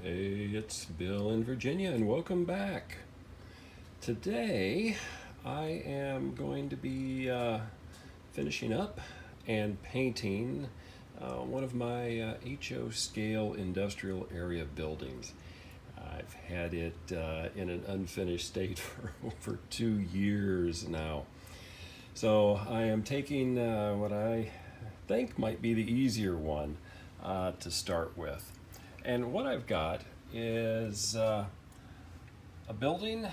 Hey, it's Bill in Virginia, and welcome back. Today, I am going to be finishing up and painting one of my HO scale industrial area buildings. I've had it in an unfinished state for over 2 years now. So I am taking what I think might be the easier one to start with. And what I've got is a building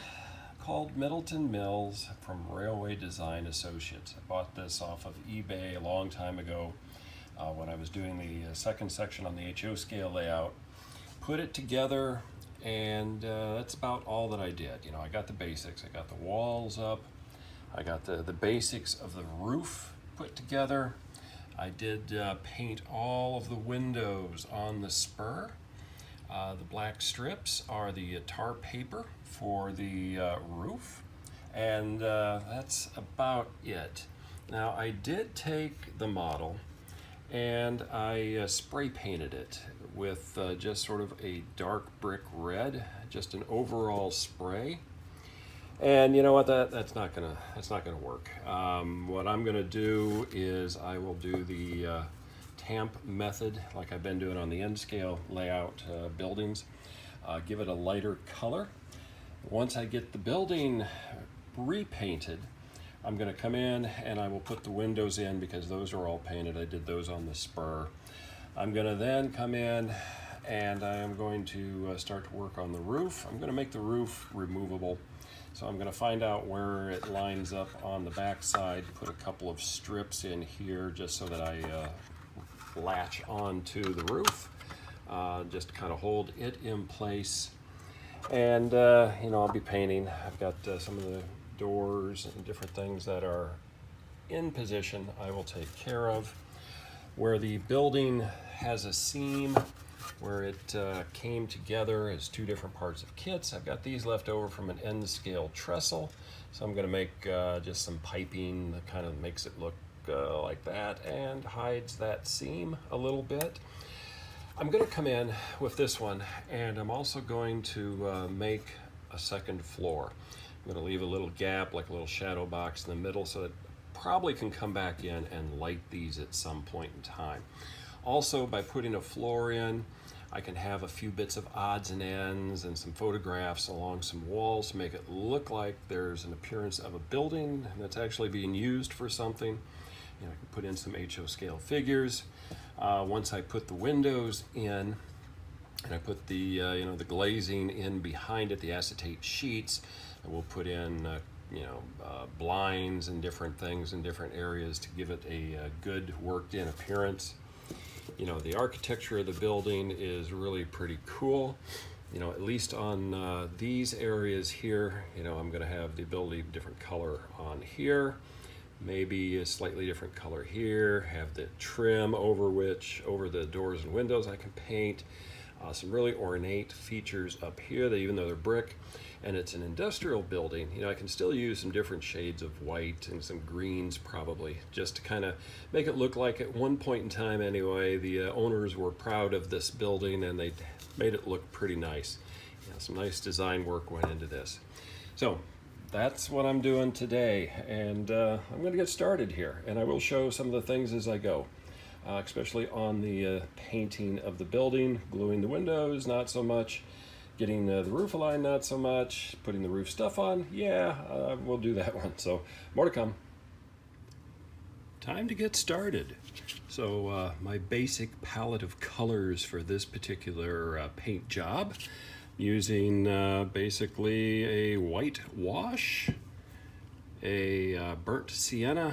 called Middleton Mills from Railway Design Associates. I bought this off of eBay a long time ago when I was doing the second section on the HO scale layout. Put it together, and that's about all that I did. You know, I got the basics. I got the walls up. I got the basics of the roof put together. I did paint all of the windows on the spur. The black strips are the tar paper for the roof, and that's about it. Now, I did take the model and I spray painted it with just sort of a dark brick red, just an overall spray. And you know what? That's not gonna work. What I'm gonna do is I will do the tamp method like I've been doing on the end scale layout buildings. Give it a lighter color. Once I get the building repainted, I'm going to come in and I will put the windows in because those are all painted. I did those on the spur. I'm going to then come in and I am going to start to work on the roof. I'm going to make the roof removable. So I'm going to find out where it lines up on the back side, put a couple of strips in here just so that I latch onto the roof, just to kind of hold it in place. And you know, I'll be painting. I've got some of the doors and different things that are in position I will take care of. Where the building has a seam where it came together as two different parts of kits, I've got these left over from an end scale trestle. So I'm going to make just some piping that kind of makes it look like that and hides that seam a little bit. I'm going to come in with this one, and I'm also going to make a second floor. I'm going to leave a little gap, like a little shadow box in the middle, so that probably can come back in and light these at some point in time. Also, by putting a floor in, I can have a few bits of odds and ends and some photographs along some walls to make it look like there's an appearance of a building that's actually being used for something. You know, I can put in some HO scale figures. Once I put the windows in, and I put the you know, the glazing in behind it, the acetate sheets, and we'll put in blinds and different things in different areas to give it a good worked in appearance. You know, the architecture of the building is really pretty cool. You know, at least on these areas here, you know, I'm going to have the ability of different color on here. Maybe a slightly different color here, have the trim over the doors and windows I can paint. Some really ornate features up here that even though they're brick and it's an industrial building, you know, I can still use some different shades of white and some greens probably, just to kind of make it look like at one point in time anyway, the owners were proud of this building and they made it look pretty nice. You know, some nice design work went into this. So that's what I'm doing today, and I'm going to get started here, and I will show some of the things as I go, especially on the painting of the building, gluing the windows, not so much, getting the roof aligned, not so much, putting the roof stuff on, yeah, we'll do that one, so more to come. Time to get started. So my basic palette of colors for this particular paint job, using basically a white wash, a burnt sienna,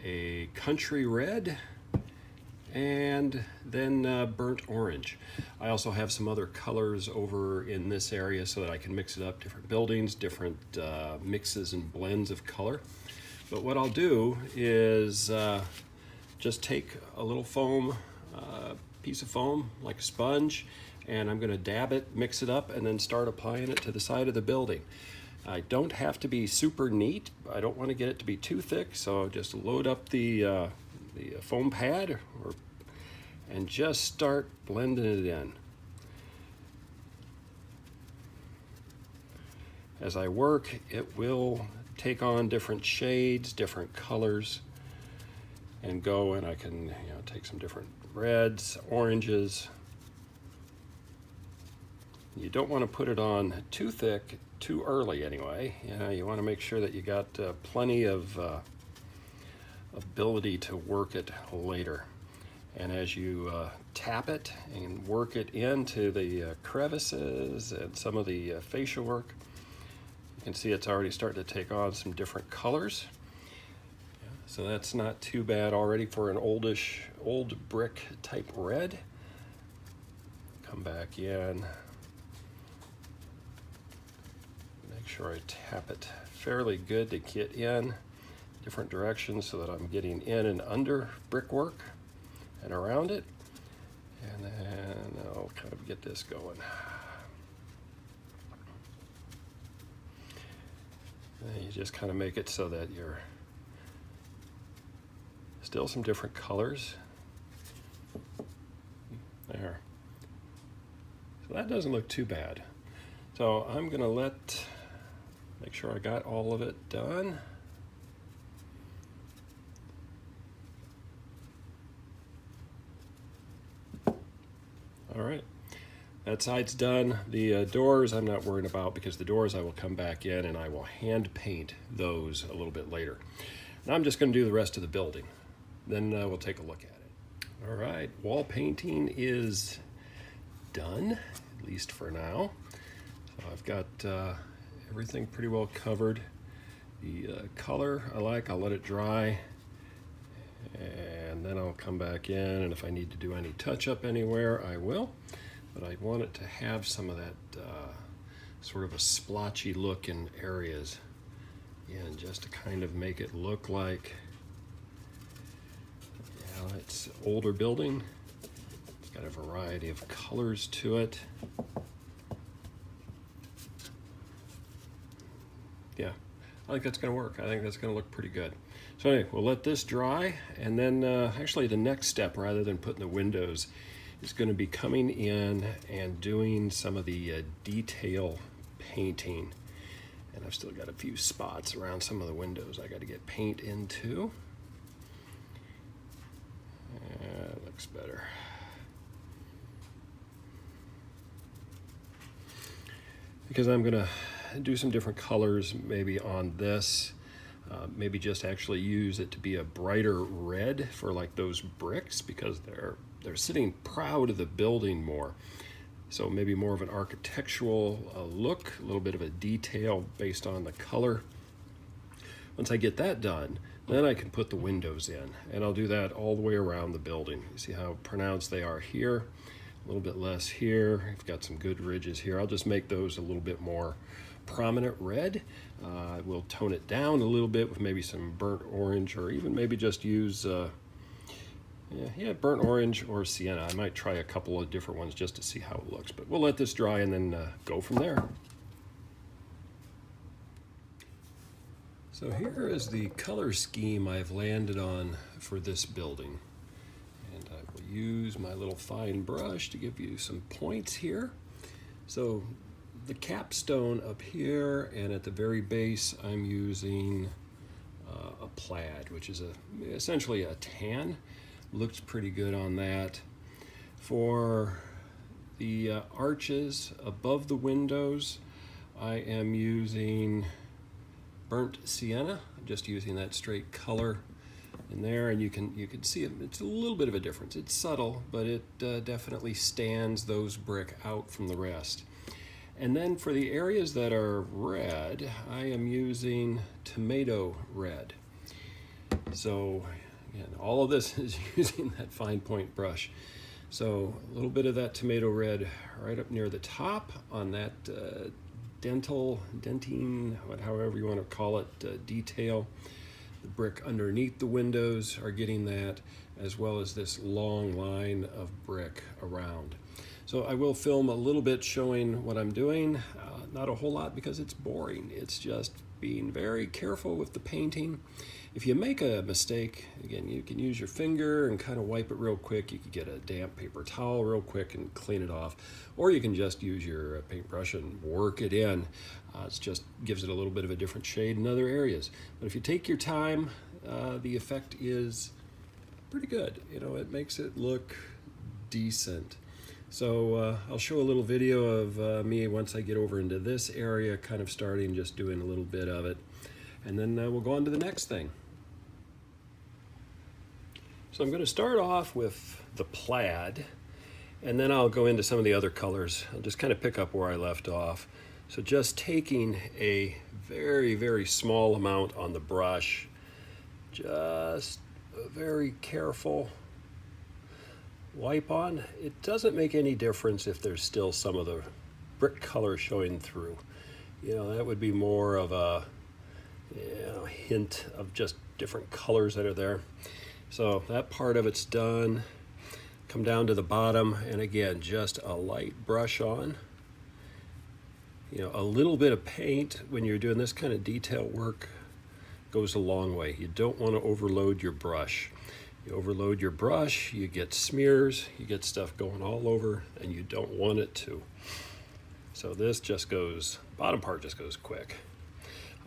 a country red, and then burnt orange. I also have some other colors over in this area so that I can mix it up, different buildings, different mixes and blends of color. But what I'll do is just take a little foam, piece of foam like a sponge, and I'm going to dab it, mix it up, and then start applying it to the side of the building. I don't have to be super neat. I don't want to get it to be too thick, so just load up the foam pad and just start blending it in. as I work, it will take on different shades, different colors, and go, and I can take some different reds, oranges. You don't want to put it on too thick too early anyway. You want to make sure that you got plenty of ability to work it later. And as you tap it and work it into the crevices and some of the facial work, you can see it's already starting to take on some different colors. So that's not too bad already for an old brick type red. Come back in. Make sure I tap it fairly good to get in different directions so that I'm getting in and under brickwork and around it. And then I'll kind of get this going. And you just kind of make it so that you're still some different colors. There. So that doesn't look too bad. So I'm going to make sure I got all of it done. All right, that side's done. The doors I'm not worried about, because the doors I will come back in and I will hand paint those a little bit later. Now I'm just going to do the rest of the building. Then we'll take a look at it. All right, wall painting is done, at least for now. So I've got everything pretty well covered. The color I like, I'll let it dry. And then I'll come back in, and if I need to do any touch-up anywhere, I will. But I want it to have some of that sort of a splotchy look in areas. And just to kind of make it look like, it's an older building. It's got a variety of colors to it. Yeah, I think that's going to work. I think that's going to look pretty good. So anyway, we'll let this dry, and then actually the next step, rather than putting the windows, is going to be coming in and doing some of the detail painting. And I've still got a few spots around some of the windows I got to get paint into. Looks better. Because I'm going to do some different colors maybe on this. Maybe just actually use it to be a brighter red for like those bricks, because they're sitting proud of the building more. So maybe more of an architectural look, a little bit of a detail based on the color. Once I get that done, then I can put the windows in, and I'll do that all the way around the building. You see how pronounced they are here, a little bit less here. I've got some good ridges here. I'll just make those a little bit more prominent red. We'll tone it down a little bit with maybe some burnt orange, or even maybe just use burnt orange or sienna. I might try a couple of different ones just to see how it looks, but we'll let this dry and then go from there. So here is the color scheme I've landed on for this building. And I will use my little fine brush to give you some points here. So the capstone up here, and at the very base I'm using a plaid, which is essentially a tan. Looks pretty good on that. For the arches above the windows, I am using burnt sienna. I'm just using that straight color in there, and you can see it. It's a little bit of a difference. It's subtle, but it definitely stands those brick out from the rest. And then for the areas that are red, I am using tomato red. So again, all of this is using that fine point brush. So a little bit of that tomato red right up near the top on that denting, however you want to call it, detail. The brick underneath the windows are getting that, as well as this long line of brick around. So I will film a little bit showing what I'm doing. Not a whole lot, because it's boring. It's just being very careful with the painting. If you make a mistake, again, you can use your finger and kind of wipe it real quick. You can get a damp paper towel real quick and clean it off. Or you can just use your paintbrush and work it in. It just gives it a little bit of a different shade in other areas. But if you take your time, the effect is pretty good. You know, it makes it look decent. So I'll show a little video of me once I get over into this area, kind of starting just doing a little bit of it. And then we'll go on to the next thing. So I'm going to start off with the plaid, and then I'll go into some of the other colors. I'll just kind of pick up where I left off. So just taking a very, very small amount on the brush, just a very careful wipe on. It doesn't make any difference if there's still some of the brick color showing through. You know, that would be more of a hint of just different colors that are there. So that part of it's done. Come down to the bottom, and again, just a light brush on. You know, a little bit of paint when you're doing this kind of detail work goes a long way. You don't want to overload your brush. You overload your brush, you get smears, you get stuff going all over, and you don't want it to. So this just goes, bottom part just goes quick.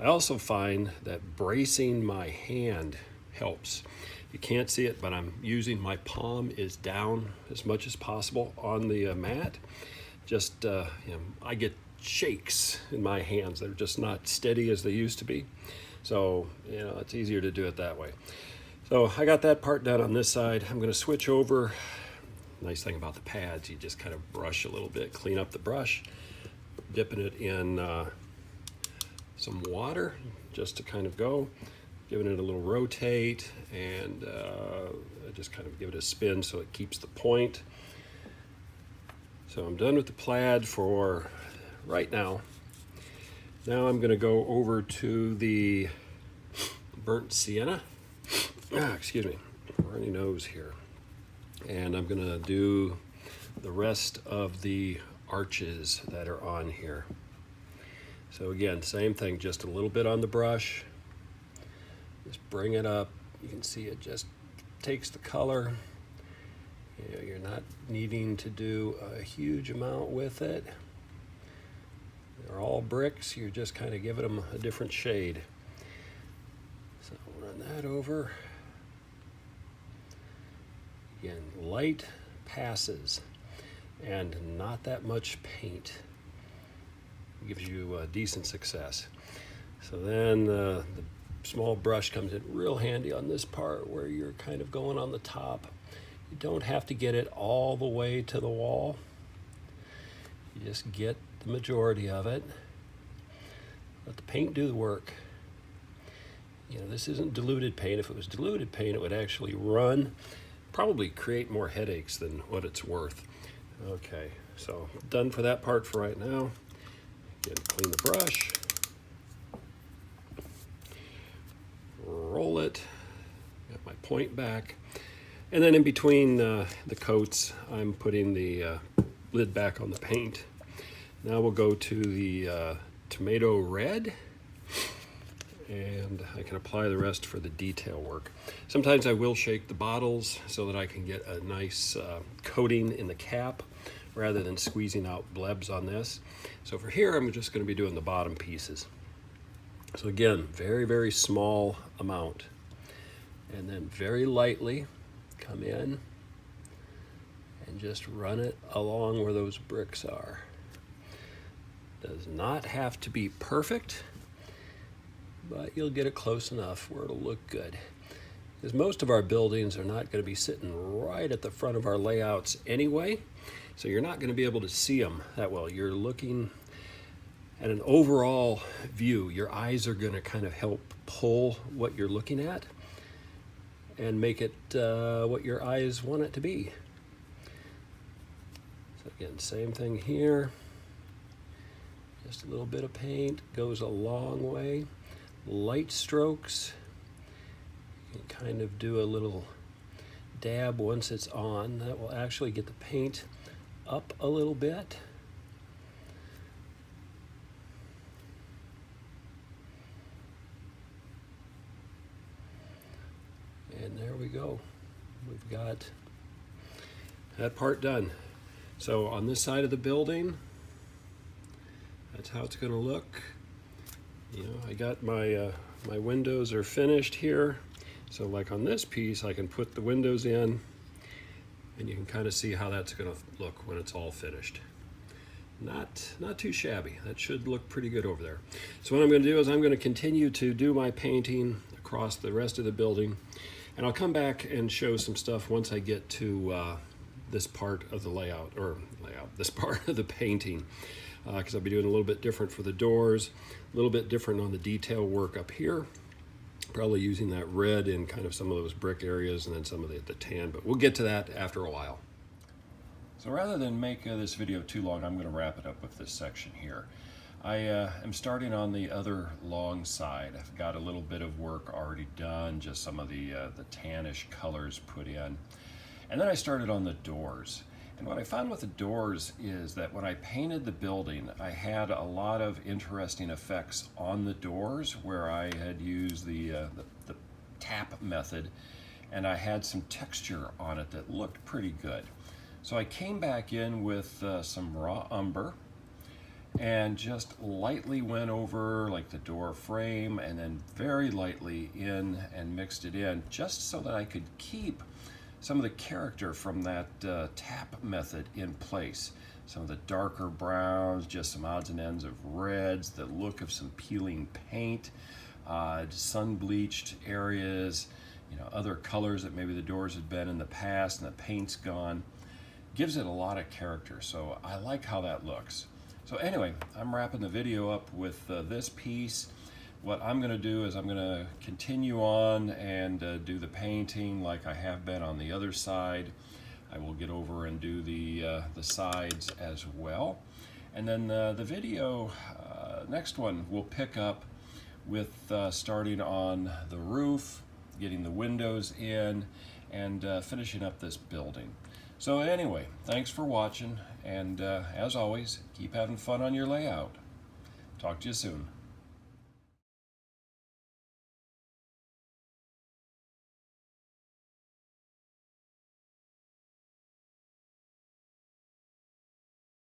I also find that bracing my hand helps. You can't see it, but I'm using my palm is down as much as possible on the mat. Just, I get shakes in my hands. They're just not steady as they used to be. So, it's easier to do it that way. So I got that part done on this side. I'm going to switch over. Nice thing about the pads, you just kind of brush a little bit, clean up the brush, dipping it in some water just to kind of go, giving it a little rotate, and just kind of give it a spin so it keeps the point. So I'm done with the plaid for right now. Now I'm going to go over to the burnt sienna. Excuse me, runny nose here. And I'm going to do the rest of the arches that are on here. So again, same thing, just a little bit on the brush. Just bring it up. You can see it just takes the color. You're not needing to do a huge amount with it. They're all bricks. You're just kind of giving them a different shade. So run that over. Again, light passes and not that much paint. Gives you decent success. So then the small brush comes in real handy on this part where you're kind of going on the top. You don't have to get it all the way to the wall. You just get the majority of it. Let the paint do the work. This isn't diluted paint. If it was diluted paint, it would actually run, probably create more headaches than what it's worth. Okay, so done for that part for right now. Again, clean the brush, roll it, got my point back, and then in between the coats, I'm putting the lid back on the paint. Now we'll go to the tomato red, and I can apply the rest for the detail work. Sometimes I will shake the bottles so that I can get a nice coating in the cap rather than squeezing out blebs on this. So for here, I'm just going to be doing the bottom pieces. So again, very, very small amount. And then very lightly come in and just run it along where those bricks are. Does not have to be perfect, but you'll get it close enough where it'll look good. Because most of our buildings are not going to be sitting right at the front of our layouts anyway, so you're not going to be able to see them that well. You're looking at an overall view. Your eyes are going to kind of help pull what you're looking at and make it what your eyes want it to be. So again, same thing here. Just a little bit of paint goes a long way. Light strokes. You can kind of do a little dab once it's on. That will actually get the paint up a little bit. So we've got that part done. So on this side of the building, that's how it's going to look. I got my my windows are finished here. So like on this piece, I can put the windows in, and you can kind of see how that's going to look when it's all finished. Not too shabby. That should look pretty good over there. So what I'm going to do is I'm going to continue to do my painting across the rest of the building, and I'll come back and show some stuff once I get to this part of the this part of the painting, because I'll be doing a little bit different for the doors, a little bit different on the detail work up here, probably using that red in kind of some of those brick areas and then some of the tan, but we'll get to that after a while. So rather than make this video too long, I'm going to wrap it up with this section here. I am starting on the other long side. I've got a little bit of work already done, just some of the tannish colors put in. And then I started on the doors. And what I found with the doors is that when I painted the building, I had a lot of interesting effects on the doors where I had used the tap method, and I had some texture on it that looked pretty good. So I came back in with some raw umber and just lightly went over like the door frame, and then very lightly in and mixed it in just so that I could keep some of the character from that tap method in place. Some of the darker browns, just some odds and ends of reds, the look of some peeling paint, sun-bleached areas, other colors that maybe the doors had been in the past and the paint's gone. Gives it a lot of character, so I like how that looks. So anyway, I'm wrapping the video up with this piece. What I'm going to do is I'm going to continue on and do the painting like I have been on the other side. I will get over and do the sides as well. And then the video, next one, we'll pick up with starting on the roof, getting the windows in, and finishing up this building. So anyway, thanks for watching, and as always, keep having fun on your layout. Talk to you soon.